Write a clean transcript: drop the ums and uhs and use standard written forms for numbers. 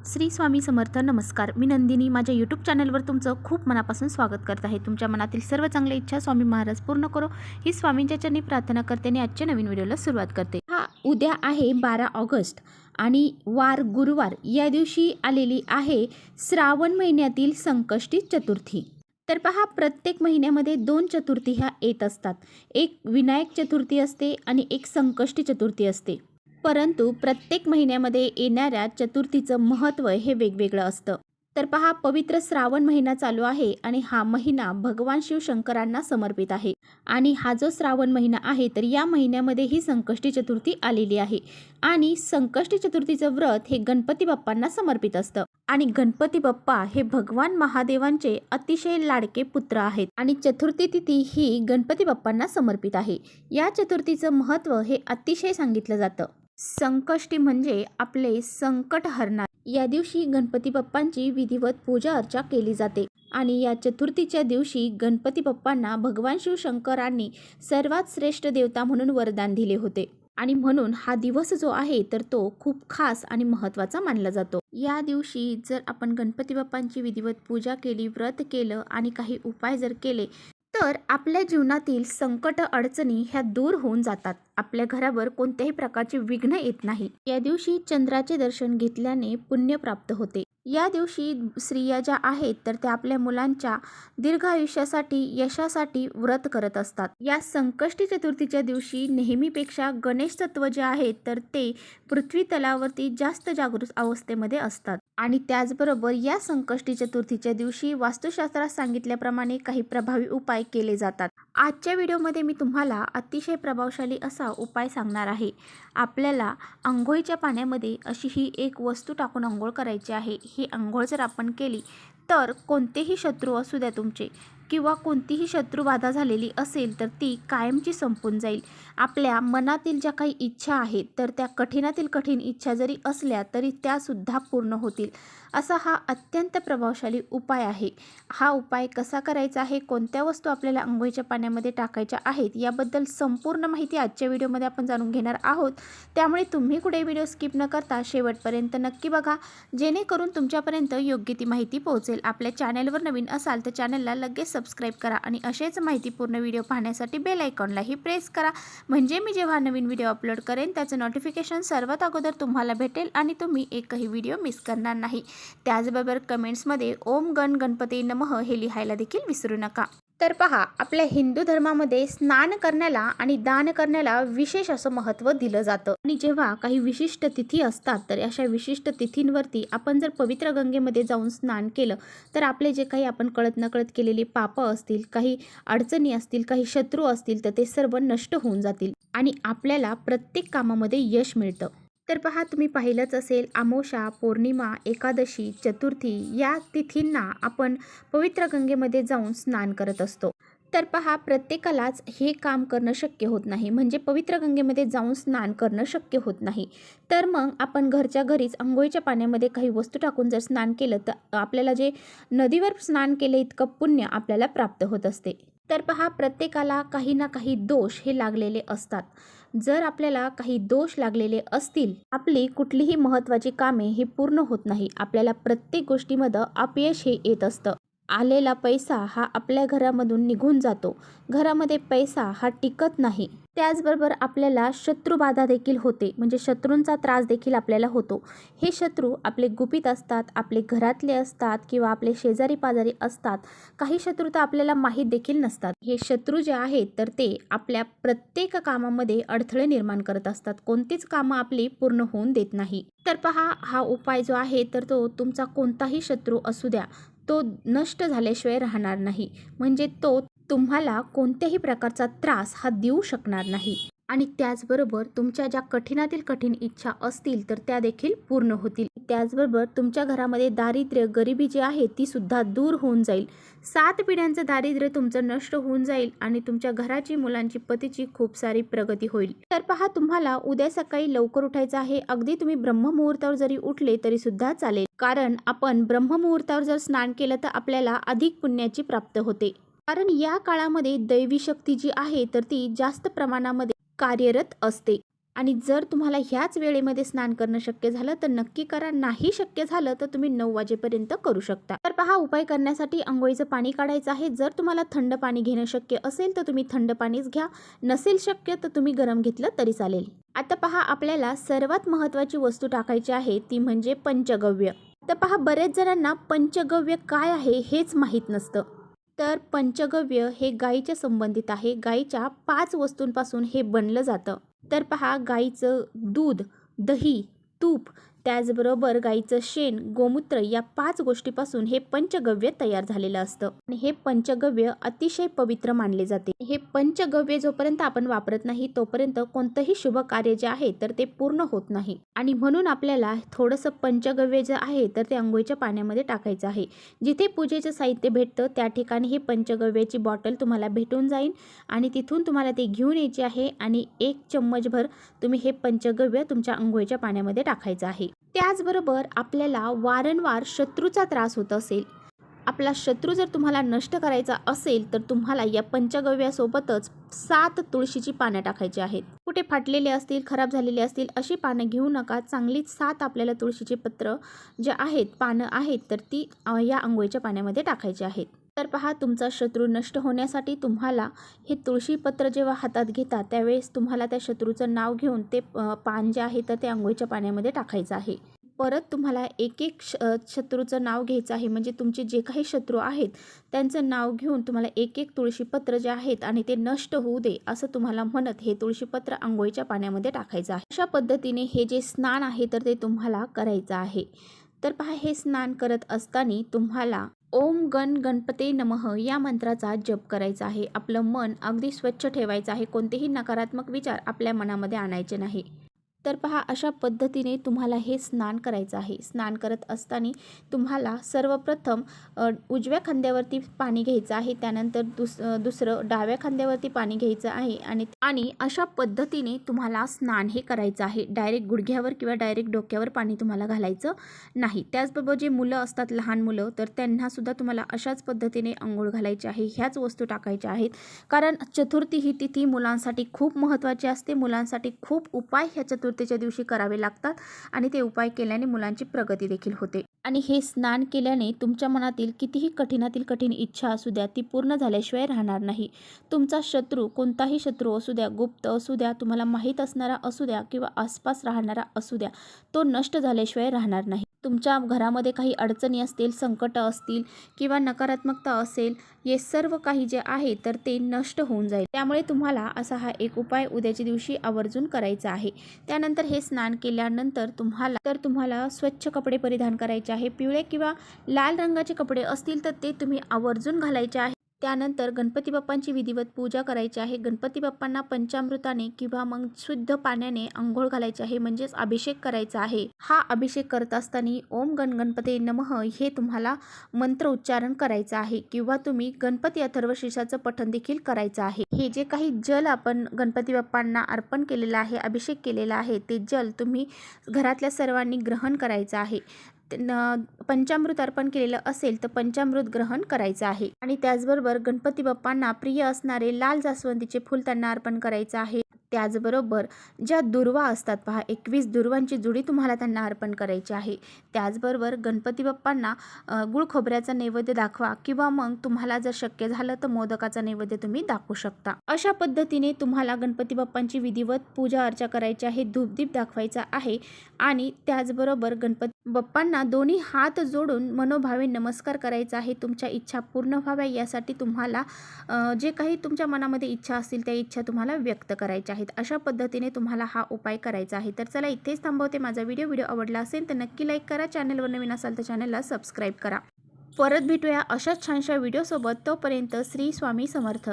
श्री स्वामी समर्थ. नमस्कार, मी नंदिनी. माझ्या यूट्यूब चॅनलवर तुमचं खूप मनापासून स्वागत करत आहे. तुमच्या मनातील सर्व चांगल्या इच्छा स्वामी महाराज पूर्ण करो ही स्वामींच्या चरणी प्रार्थना करते आणि आजच्या नवीन व्हिडिओला सुरुवात करते. उद्या आहे 12 ऑगस्ट आणि वार गुरुवार. या दिवशी आलेली आहे श्रावण महिन्यातील संकष्टी चतुर्थी. तर पहा, प्रत्येक महिन्यामध्ये 2 चतुर्थी ह्या येत असतात. एक विनायक चतुर्थी असते आणि एक संकष्टी चतुर्थी असते. परंतु प्रत्येक महिन्यामध्ये येणाऱ्या चतुर्थीचं महत्त्व हे वेगवेगळं असतं. तर पहा, पवित्र श्रावण महिना चालू आहे आणि हा महिना भगवान शिवशंकरांना समर्पित आहे. आणि हा जो श्रावण महिना आहे तर या महिन्यामध्ये ही संकष्टी चतुर्थी आलेली आहे. आणि संकष्टी चतुर्थीचं व्रत हे गणपती बाप्पांना समर्पित असतं. आणि गणपती बाप्पा हे भगवान महादेवांचे अतिशय लाडके पुत्र आहेत. आणि चतुर्थी तिथी ही गणपती बाप्पांना समर्पित आहे. या चतुर्थीचं महत्त्व हे अतिशय सांगितलं जातं. संकष्टी म्हणजे आपले संकट हरणार. या दिवशी गणपती बाप्पांची विधिवत पूजा अर्चा केली जाते. आणि या चतुर्थीच्या दिवशी गणपती बाप्पांना भगवान शिवशंकरांनी सर्वात श्रेष्ठ देवता म्हणून वरदान दिले होते. आणि म्हणून हा दिवस जो आहे तर तो खूप खास आणि महत्त्वाचा मानला जातो. या दिवशी जर आपण गणपती बाप्पांची विधिवत पूजा केली, व्रत केलं आणि काही उपाय जर केले तर आपल्या जीवनातील संकट अडचणी ह्या दूर होऊन जातात. आपल्या घरावर कोणत्याही प्रकारचे विघ्न येत नाही. या दिवशी चंद्राचे दर्शन घेतल्याने पुण्य प्राप्त होते. या दिवशी स्त्रिया ज्या आहेत तर त्या आपल्या मुलांच्या दीर्घ आयुष्यासाठी, यशासाठी व्रत करत असतात. या संकष्टी चतुर्थीच्या दिवशी नेहमीपेक्षा गणेश तत्व जे आहेत तर ते पृथ्वी तलावरती जास्त जागृत अवस्थेमध्ये असतात. आणि त्याचबरोबर या संकष्टी चतुर्थीच्या दिवशी वास्तुशास्त्रात सांगितल्याप्रमाणे काही प्रभावी उपाय केले जातात. आजच्या व्हिडिओमध्ये मी तुम्हाला अतिशय प्रभावशाली असा उपाय सांगणार आहे. आपल्याला अंघोळीच्या पाण्यामध्ये अशी ही एक वस्तू टाकून अंघोळ करायची आहे. ही अंघोळ जर आपण केली तर कोणतेही शत्रू असू द्या तुमचे किंवा कोणतीही शत्रुबाधा झालेली असेल तर ती कायमची संपून जाईल. आपल्या मनातील ज्या काही इच्छा आहेत तर त्या कठीणातील कठीण इच्छा जरी असल्या तरी त्यासुद्धा पूर्ण होतील. असा हा अत्यंत प्रभावशाली उपाय आहे. हा उपाय कसा करायचा आहे, कोणत्या वस्तू आपल्याला अंघोळीच्या पाण्यामध्ये टाकायच्या आहेत याबद्दल संपूर्ण माहिती आजच्या व्हिडिओमध्ये आपण जाणून घेणार आहोत. त्यामुळे तुम्ही कुठे व्हिडिओ स्किप न करता शेवटपर्यंत नक्की बघा, जेणेकरून तुमच्यापर्यंत योग्य ती माहिती पोहोचेल. आपल्या चॅनलवर नवीन असाल तर चॅनलला लगेच सबस्क्राईब करा आणि असेच माहितीपूर्ण व्हिडिओ पाहण्यासाठी बेल आयकॉनलाही प्रेस करा. म्हणजे मी जेव्हा नवीन व्हिडिओ अपलोड करेन त्याचं नोटिफिकेशन सर्वात अगोदर तुम्हाला भेटेल आणि तुम्ही एकही व्हिडिओ मिस करणार नाही. त्याचबरोबर कमेंट्समध्ये ओम गण गणपती नमः हे लिहायला देखील विसरू नका. तर पहा, आपल्या हिंदू धर्मामध्ये स्नान करण्याला आणि दान करण्याला विशेष असं महत्त्व दिलं जातं. आणि जेव्हा काही विशिष्ट तिथी असतात तर अशा विशिष्ट तिथींवरती आपण जर पवित्र गंगेमध्ये जाऊन स्नान केलं तर आपले जे काही आपण कळत नकळत केलेली पापं असतील, काही अडचणी असतील, काही शत्रू असतील तर ते सर्व नष्ट होऊन जातील आणि आपल्याला प्रत्येक कामामध्ये यश मिळतं. तर पहा, तुम्ही पाहिलंच असेल, अमावस्या, पौर्णिमा, एकादशी, चतुर्थी या तिथींना आपण पवित्र गंगेमध्ये जाऊन स्नान करत असतो. तर पहा, प्रत्येकालाच हे काम करणं शक्य होत नाही, म्हणजे पवित्र गंगेमध्ये जाऊन स्नान करणं शक्य होत नाही. तर मग आपण घरच्या घरीच अंघोळीच्या पाण्यामध्ये काही वस्तू टाकून जर स्नान केलं तर आपल्याला जे नदीवर स्नान केले इतकं पुण्य आपल्याला प्राप्त होत असते. तर पहा, प्रत्येकाला काही ना काही दोष हे लागलेले असतात. जर आपल्याला काही दोष लागलेले असतील, आपली कुठलीही महत्त्वाची कामे ही पूर्ण होत नाही. आपल्याला प्रत्येक गोष्टीमध्ये अपयश हे येत असतं. आलेला पैसा हा आपल्या घरामधून निघून जातो. घरामध्ये पैसा हा टिकत नाही. त्याचबरोबर आपल्याला शत्रुबाधा देखील होते, म्हणजे शत्रूंचा त्रास देखील आपल्याला होतो. हे शत्रू आपले गुपित असतात, आपले घरातले असतात किंवा आपले शेजारी पाजारी असतात. काही शत्रू तर आपल्याला माहीत देखील नसतात. हे शत्रू जे आहेत तर ते आपल्या प्रत्येक कामामध्ये अडथळे निर्माण करत असतात. कोणतीच कामं आपली पूर्ण होऊन देत नाही. तर पहा, हा उपाय जो आहे तर तो तुमचा कोणताही शत्रू असू द्या, तो नष्ट झाल्याशिवाय राहणार नाही. म्हणजे तो तुम्हाला कोणत्याही प्रकारचा त्रास हा देऊ शकणार नाही. आणि त्याचबरोबर तुमच्या ज्या कठीणातील कठीण इच्छा असतील तर त्या देखील पूर्ण होतील. त्याचबरोबर तुमच्या घरामध्ये दारिद्र्य, गरिबी जी आहे ती सुद्धा दूर होऊन जाईल. 7 पिढ्यांचं दारिद्र्य तुमचं नष्ट होऊन जाईल आणि तुमच्या घराची, मुलांची, पतीची खूप सारी प्रगती होईल. तर पहा, तुम्हाला उद्या सकाळी लवकर उठायचं आहे. अगदी तुम्ही ब्रह्ममुहूर्तावर जरी उठले तरी सुद्धा चालेल, कारण आपण ब्रह्ममुहूर्तावर जर स्नान केलं तर आपल्याला अधिक पुण्याची प्राप्त होते. कारण या काळामध्ये दैवी शक्ती जी आहे तर ती जास्त प्रमाणामध्ये कार्यरत असते. आणि जर तुम्हाला ह्याच वेळेमध्ये स्नान करणं शक्य झालं तर नक्की करा, नाही शक्य झालं तर तुम्ही 9 वाजेपर्यंत करू शकता. तर पहा, उपाय करण्यासाठी अंघोळीचं पाणी काढायचं आहे. जर तुम्हाला थंड पाणी घेणं शक्य असेल तर तुम्ही थंड पाणीच घ्या, नसेल शक्य तर तुम्ही गरम घेतलं तरी चालेल. आता पहा, आपल्याला सर्वात महत्त्वाची वस्तू टाकायची आहे ती म्हणजे पंचगव्य. तर पहा, बरेच जणांना पंचगव्य काय आहे हेच माहीत नसतं. तर पंचगव्य हे गाईच्या संबंधित आहे. गाईच्या 5 वस्तूंपासून हे बनलं जातं. तर पहा, गाईचं दूध, दही, तूप, त्याचबरोबर गाईचं शेण, गोमूत्र या 5 गोष्टीपासून हे पंचगव्य तयार झालेलं असतं. आणि हे पंचगव्य अतिशय पवित्र मानले जाते. हे पंचगव्य जोपर्यंत आपण वापरत नाही तोपर्यंत कोणतंही शुभ कार्य जे आहे तर ते पूर्ण होत नाही. आणि म्हणून आपल्याला थोडंसं पंचगव्य जे आहे तर ते अंघोळीच्या पाण्यामध्ये टाकायचं आहे. जिथे पूजेचं साहित्य भेटतं त्या ठिकाणी हे पंचगव्याची बॉटल तुम्हाला भेटून जाईल आणि तिथून तुम्हाला ते घेऊन यायचे आहे आणि 1 चम्मचभर तुम्ही हे पंचगव्य तुमच्या अंघोळीच्या पाण्यामध्ये टाकायचं आहे. त्याचबरोबर आपल्याला वारंवार शत्रूचा त्रास होत असेल, आपला शत्रू जर तुम्हाला नष्ट करायचा असेल तर तुम्हाला या पंचगव्यासोबतच 7 तुळशीची पानं टाकायची आहेत. कुठे फाटलेले असतील, खराब झालेले असतील अशी पानं घेऊ नका. चांगलीच 7 आपल्याला तुळशीची पत्र जे आहेत, पानं आहेत तर ती या अंघोळीच्या पाण्यामध्ये टाकायची आहेत. तर पहा, तुमचा शत्रू नष्ट होण्यासाठी तुम्हाला हे तुळशीपत्र जेव्हा हातात घेता त्यावेळेस तुम्हाला त्या शत्रूचं नाव घेऊन ते पान जे आहे तर ते अंघोळीच्या पाण्यामध्ये टाकायचं आहे. परत तुम्हाला एक शत्रूचं नाव घ्यायचं आहे. म्हणजे तुमचे जे काही शत्रू आहेत त्यांचं नाव घेऊन तुम्हाला एक तुळशीपत्र जे आहेत आणि ते नष्ट होऊ दे असं तुम्हाला म्हणत हे तुळशीपत्र अंघोळीच्या पाण्यामध्ये टाकायचं आहे. अशा पद्धतीने हे जे स्नान आहे तर ते तुम्हाला करायचं आहे. तर पहा, हे स्नान करत असताना तुम्हाला ओम गण गणपते नमः या मंत्राचा जप करायचा आहे. आपलं मन अगदी स्वच्छ ठेवायचं आहे. कोणतेही नकारात्मक विचार आपल्या मनामध्ये आणायचे नाही. तर पहा, अशा पद्धतीने तुम्हाला हे स्नान करायचं आहे. स्नान करत असताना तुम्हाला सर्वप्रथम उजव्या खांद्यावरती पाणी घ्यायचं आहे. त्यानंतर दुसरं डाव्या खांद्यावरती पाणी घ्यायचं आहे आणि अशा पद्धतीने तुम्हाला स्नान हे करायचं आहे. डायरेक्ट गुडघ्यावर किंवा डायरेक्ट डोक्यावर पाणी तुम्हाला घालायचं नाही. त्याचबरोबर जे मुलं असतात, लहान मुलं, तर त्यांनासुद्धा तुम्हाला अशाच पद्धतीने अंघोळ घालायची आहे. ह्याच वस्तू टाकायच्या आहेत. कारण चतुर्थी ही तिथी मुलांसाठी खूप महत्त्वाची असते. मुलांसाठी खूप उपाय ह्या चतुर्थीच्या दिवशी करावे लागतात आणि ते उपाय केल्याने मुलांची प्रगती देखील होते. आणि हे स्नान केल्याने तुमच्या मनातील कितीही कठीणातील कठीण इच्छा असू द्या ती पूर्ण झाल्याशिवाय राहणार नाही. तुमचा शत्रू कोणताही शत्रू असू द्या, गुप्त असू द्या, तुम्हाला माहीत असणारा असू द्या किंवा आसपास राहणारा असू द्या, तो नष्ट झाल्याशिवाय राहणार नाही. तुमच्या घरामध्ये काही अडचणी असतील, संकट असतील किंवा नकारात्मकता असेल, हे सर्व काही जे आहे तर ते नष्ट होऊन जाईल. त्यामुळे तुम्हाला असा हा एक उपाय उद्याच्या दिवशी आवर्जून करायचा आहे. त्यानंतर हे स्नान केल्यानंतर तुम्हाला स्वच्छ कपडे परिधान करायचे आहे. पिवळे किंवा लाल रंगाचे कपडे असतील तर ते तुम्ही आवर्जून घालायचे आहे. त्यानंतर गणपती बाप्पांची विधिवत पूजा करायची आहे. गणपती बाप्पांना पंचामृताने किंवा मग शुद्ध पाण्याने अंघोळ घालायची आहे, म्हणजेच अभिषेक करायचा आहे. हा अभिषेक करत असताना ओम गण गणपते नमः हे तुम्हाला मंत्र उच्चारण करायचं आहे किंवा तुम्ही गणपती अथर्वशीर्षाचं पठण देखील करायचं आहे. हे जे काही जल आपण गणपती बाप्पांना अर्पण केलेलं आहे, अभिषेक केलेला आहे, ते जल तुम्ही घरातल्या सर्वांनी ग्रहण करायचं आहे. पंचामृत अर्पण केलेलं असेल तर पंचामृत ग्रहण करायचं आहे. आणि त्याचबरोबर गणपती बाप्पांना प्रिय असणारे लाल जास्वंदीचे फूल त्यांना अर्पण करायचं आहे. त्याचबरोबर ज्या दुर्वा असतात पहा, 21 दुर्वांची जुडी तुम्हाला त्यांना अर्पण करायची आहे. त्याचबरोबर गणपती बाप्पांना गुळ खोबऱ्याचा नैवेद्य दाखवा किंवा मग तुम्हाला जर शक्य झालं तर मोदकाचा नैवेद्य तुम्ही दाखवू शकता. अशा पद्धतीने तुम्हाला गणपती बाप्पांची विधिवत पूजा अर्चा करायची आहे, धूपदीप दाखवायचा आहे आणि त्याचबरोबर गणपती बाप्पांना दोन्ही हात जोडून मनोभावे नमस्कार करायचा आहे. तुमच्या इच्छा पूर्ण व्हाव्या यासाठी तुम्हाला जे काही तुमच्या मनामध्ये इच्छा असतील त्या इच्छा तुम्हाला व्यक्त करायच्या आहेत. अशा पद्धतीने तुम्हाला हा उपाय करायचा आहे. तर चला, इथेच थांबवते. माझा व्हिडिओ आवडला असेल तर नक्की लाईक करा. चॅनलवर नवीन असाल तर चॅनलला सबस्क्राईब करा. परत भेटूया अशाच छानशा व्हिडिओसोबत. तोपर्यंत श्री स्वामी समर्थ.